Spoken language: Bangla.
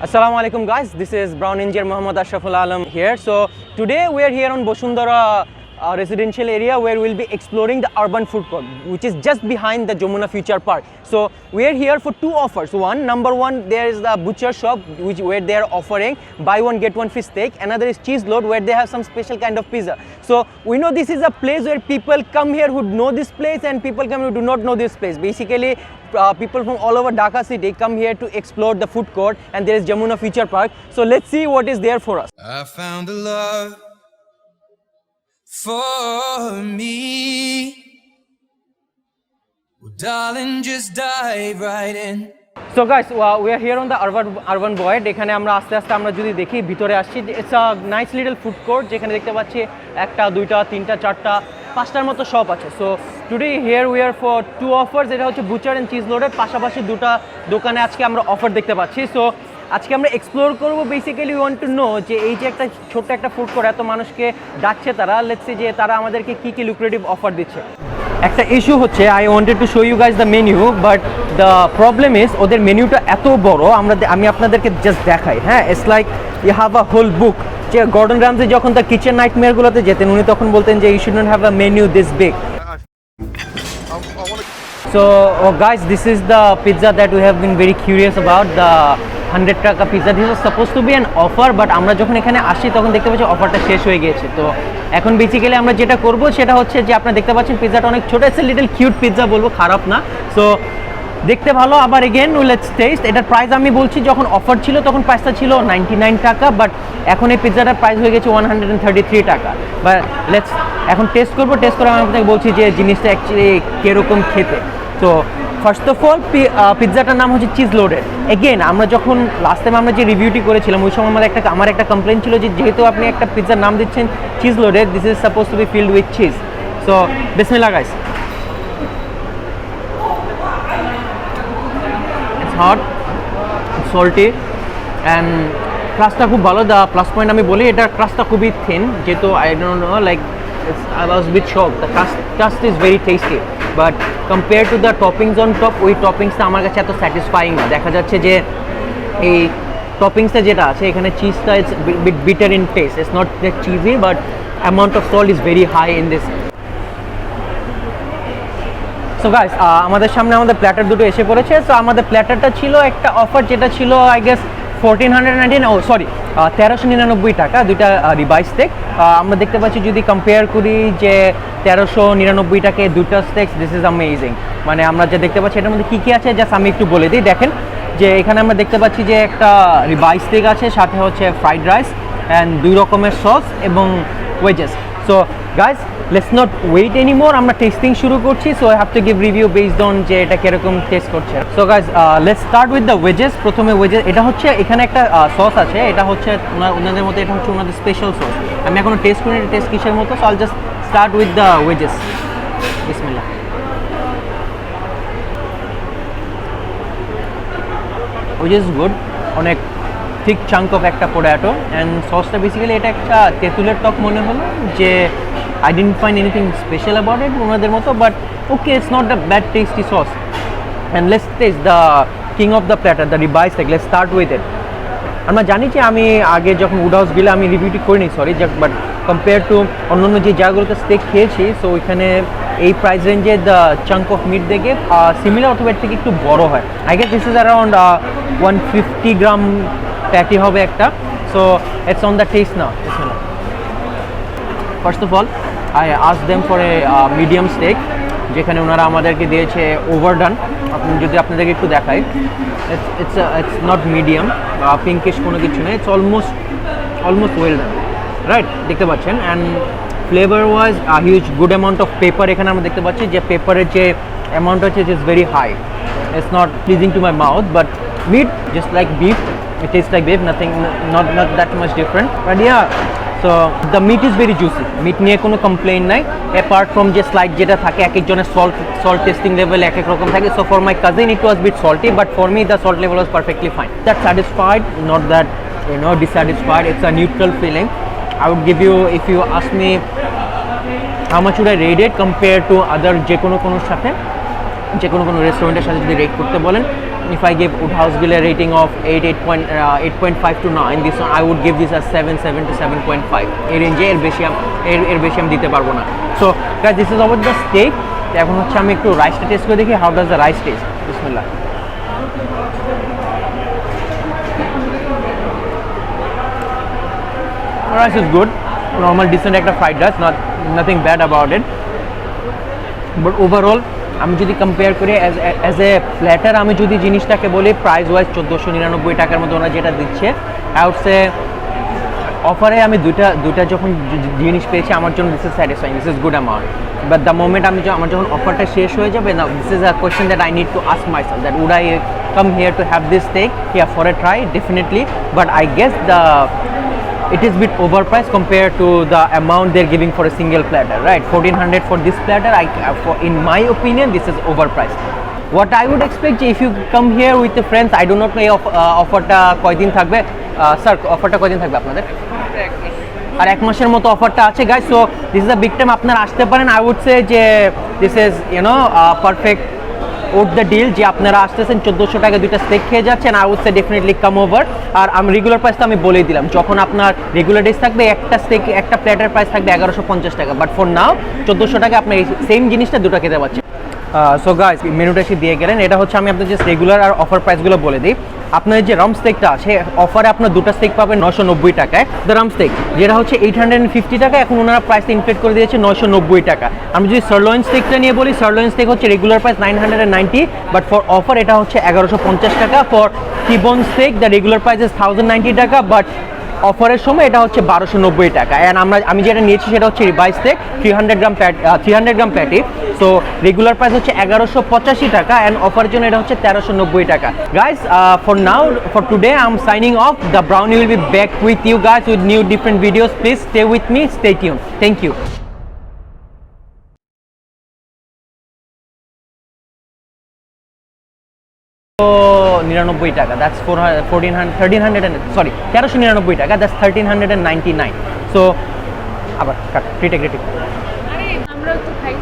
Assalamu alaikum guys, this is Brown Engineer Muhammad Ashraful Alam here. So today we are here on Bosundara residential area where we'll be exploring the urban food court, which is just behind the Jamuna Future Park. So we are here for two offers. Number one, there is the butcher shop where they are offering buy one get one free steak. Another is cheese load where they have some special kind of pizza. So we know this is a place where people come here who know this place and people come who do not know this place. Basically people from all over Dhaka city come here to explore the food court, and there is Jamuna Future Park. So let's see what is there for us. I found the love for me. Well, darling, just dive right in. So guys, we are here on the urban void. এখানে আমরা আস্তে আস্তে আমরা যদি দেখি ভিতরে আসছি, it's a nice little food court যেখানে দেখতে পাচ্ছি একটা দুইটা তিনটা চারটা পাঁচটার মতো শপ আছে. So today here we are for two offers. এটা হচ্ছে বুচার এন্ড চিজ লোডের পাশাপাশি দুটো দোকানে আজকে আমরা অফার দেখতে পাচ্ছি. সো আজকে আমরা এক্সপ্লোর করব. Basically we want to know যে এই যে একটা ছোট্ট একটা ফুড কোর্ট এত মানুষকে ডাকছে, তারা লেটস সি যে তারা আমাদেরকে কি কি লুক্রেটিভ অফার দিচ্ছে. একটা ইস্যু হচ্ছে, I wanted to show you guys the menu, but the problem is ওদের মেনুটা এত বড়, আমি আপনাদেরকে জাস্ট দেখাই. হ্যাঁ, it's like you have a whole book. যে গর্ডন রামজি যখন তার কিচেন নাইটমেয়ারগুলোতে যেতেন উনি তখন বলতেন যে you should not have a menu this big. So guys, this is the pizza that we have been very curious about, the 100 টাকা pizza. This was suppose to be an offer, but আমরা যখন এখানে আসি তখন দেখতে পাচ্ছি অফারটা শেষ হয়ে গিয়েছে. তো এখন বেসিক্যালি আমরা যেটা করব সেটা হচ্ছে যে আপনারা দেখতে পাচ্ছেন পিৎজাটা অনেক ছোটো, it's a little cute pizza, বলবো খারাপ না. সো দেখতে ভালো. আবার এগেন লেটস টেস্ট. এটার প্রাইস আমি বলছি যখন অফার ছিল তখন প্রাইসটা ছিল 99 টাকা, বাট এখন এই পিৎজাটার প্রাইস হয়ে গেছে 133 টাকা. বাট লেটস এখন টেস্ট করবো. টেস্ট করে আমি আপনাকে বলছি যে জিনিসটা অ্যাকচুয়ালি কীরকম খেতে. তো ফার্স্ট অফ অল পিৎজাটার নাম হচ্ছে চিজ লোডেড. এগেন আমরা যখন লাস্ট টাইম আমরা যে রিভিউটি করেছিলাম ওই সময় আমার একটা কমপ্লেন ছিল যে যেহেতু আপনি একটা পিৎজার নাম দিচ্ছেন cheese loaded, this is suppose to be filled with cheese. So বিসমিল্লাহ guys. It's hot, salty and ক্রাস্টটা খুব ভালো. দ্য প্লাস পয়েন্ট আমি বলি এটার ক্রাস্টটা খুবই থিন, যেহেতু I don't know like I was a bit shocked. The crust is very tasty, but compared to the toppings on top, ওই টপিংসটা আমার কাছে এত স্যাটিসফাইং না. দেখা যাচ্ছে যে এই টপিংসটা যেটা আছে এখানে চিজটা it's bit bitter in taste. It's not that cheesy, but amount of salt is very high in this. So guys, আমাদের সামনে আমাদের প্ল্যাটার দুটো এসে পড়েছে. সো আমাদের প্ল্যাটারটা ছিল একটা অফার যেটা ছিল আই গেস 1399 টাকা, দুইটা রিবাই স্টেক. আমরা দেখতে পাচ্ছি যদি কম্পেয়ার করি যে 1399 টাকায় দুইটা স্টেকস, দিস ইজ অ্যামেজিং. মানে আমরা যে দেখতে পাচ্ছি এটার মধ্যে কী কী আছে জাস্ট আমি একটু বলে দিই. দেখেন যে এখানে আমরা দেখতে পাচ্ছি যে একটা রিবাই স্টেক আছে, সাথে হচ্ছে ফ্রাইড রাইস অ্যান্ড 2 রকমের সস এবং wedges. So guys let's not wait anymore, আমরা টেস্টিং শুরু করছি. So I have to give review based on যে এটা কীরকম টেস্ট করছে. So guys let's start with the wedges. প্রথমে ওয়েজেস, এটা হচ্ছে এখানে একটা সস আছে, এটা হচ্ছে ওনাদের মতো, এটা হচ্ছে ওনাদের স্পেশাল সস. আমি এখনো টেস্ট করি এটা টেস্ট কিসের মতো. So I'll just start with the wedges. বিসমিল্লাহ. ওয়েজেস গুড, অনেক ঠিক চাঙ্ক অফ একটা পোট্যাটো অ্যান্ড সসটা বেসিক্যালি এটা একটা তেঁতুলের টক মনে হলো, যে I didn't find anything special about it ওনাদের মতো, but okay it's not the bad tasty sauce. And let's taste the king of the platter, the ribeye steak. Let's start with it. আমরা জানি যে আমি আগে যখন উড হাউস গেলে আমি রিভিউটি করিনি, সরি, বাট কম্পেয়ার টু অন্যান্য যে জায়গাগুলোতে স্টেক খেয়েছি, সো ওইখানে এই প্রাইস রেঞ্জে দ্য চাঙ্ক অফ মিট দেখে সিমিলার অথবা এর থেকে একটু বড় হয়. I guess this is around 150 gram patty হবে একটা. So it's on the test now. First of all I ask them for a medium steak, যেখানে ওনারা আমাদেরকে দিয়েছে ওভারডান. যদি আপনাদেরকে একটু দেখাই, ইটস নট মিডিয়াম পিঙ্কিশ কোনো কিছু নেই, it's almost well done, right, দেখতে পাচ্ছেন. And flavour was huge good amount of pepper. এখানে আমরা দেখতে পাচ্ছি যে পেপারের যে অ্যামাউন্ট আছে it is very high. It's not pleasing to my mouth, but meat just like beef. It tastes like beef, nothing, not that much different, but yeah. So the meat is very juicy. Meat নিয়ে কোনো কমপ্লেইন নাই, apart from যে স্লাইড যেটা থাকে এক একজনের salt tasting level এক এক রকম থাকে. So for my cousin it was bit salty, but for me the salt level was perfectly fine. That satisfied, not that dissatisfied. It's a neutral feeling. I would give you, if you ask me how much would I rate it compared to other যে কোনো সাথে, যে কোনো রেস্টুরেন্টের সাথে যদি রেট করতে বলেন, if I give Woodhouse Grill a rating of 8.5 to 9, this one I would give this as 7 to 7.5. এর রেঞ্জে এর বেশি আমি দিতে পারবো না। So guys, this is about the steak. এখন হচ্ছে আমি একটু রাইসটা টেস্ট করে দেখি how does the rice test. বিসমিল্লাহ। Rice is good, normal decent একটা fried rice, nothing bad about it. But overall আমি যদি কম্পেয়ার করি অ্যাজ এ প্ল্যাটার, আমি যদি জিনিসটাকে বলি প্রাইস ওয়াইজ 1499 টাকার মতো ওরা যেটা দিচ্ছে, আই উড সে অফারে আমি দুইটা যখন জিনিস পেয়েছি আমার জন্য this is satisfying, this is good amount. But the moment আমার যখন অফারটা শেষ হয়ে যাবে না, this is a question that I need to ask myself that would I come here to have this steak here for a try, definitely, but I guess it is bit overpriced compared to the amount they're giving for a single platter, right? 1400 for this platter, in my opinion, this is overpriced. What I would expect, if you come here with your friends, I do not know এই অফারটা কয়দিন থাকবে। স্যার অফারটা কয়দিন থাকবে আপনাদের? আর এক মাসের মতো অফারটা আছে guys. So this is a big time, আপনারা আসতে পারেন। আই উড সে যে this is perfect out the deal, যে আপনারা আসতেছেন 1400 টাকা দুইটা স্টেক খেয়ে যাচ্ছেন। I would say definitely come over. আর আমি রেগুলার প্রাইস তো আমি বলেই দিলাম, যখন আপনার রেগুলার ডেজ থাকবে একটা স্টেক একটা প্লেটের প্রাইস থাকবে 1150 টাকা, বাট ফর নাও 1400 টাকা আপনি এই সেম জিনিসটা দুটো খেতে পাচ্ছেন। সো গাইস, মেনুটা এসে দিয়ে গেলেন, এটা হচ্ছে আমি আপনাদের জাস্ট রেগুলার আর অফার প্রাইসগুলো বলে দিই। আপনার যে রাম স্টেকটা আছে অফারে আপনার দুটো স্টেক পাবেন 990 টাকায়। দ্য রাম স্টেক যেটা হচ্ছে 850 টাকা, এখন ওনারা প্রাইস ইনক্রিজ করে দিয়েছে 990 টাকা। আমি যদি সারলয়েন স্টেকটা নিয়ে বলি, সারলয়েন স্টেক হচ্ছে regular price 990, but for offer এটা হচ্ছে 1150 টাকা। For T-bone steak the regular price is 1090 টাকা, বাট অফারের সময় এটা হচ্ছে 1290 টাকা। অ্যান্ড আমি যেটা নিয়েছি সেটা হচ্ছে রিবাই স্টেক 300 গ্রাম প্যাটি। সো রেগুলার প্রাইস হচ্ছে 1185 টাকা, অ্যান্ড অফারের জন্য এটা হচ্ছে 1390 টাকা। Guys, for now, for today I am signing off. The brownie will be back with you guys with new different videos. Please stay with me, stay tune. Thank you. 99 টাকা, দ্যাটস 1399 টাকা, দ্যাটস 1399। সো আবার কাট, রিটেক। আরে আমরা তো খাই।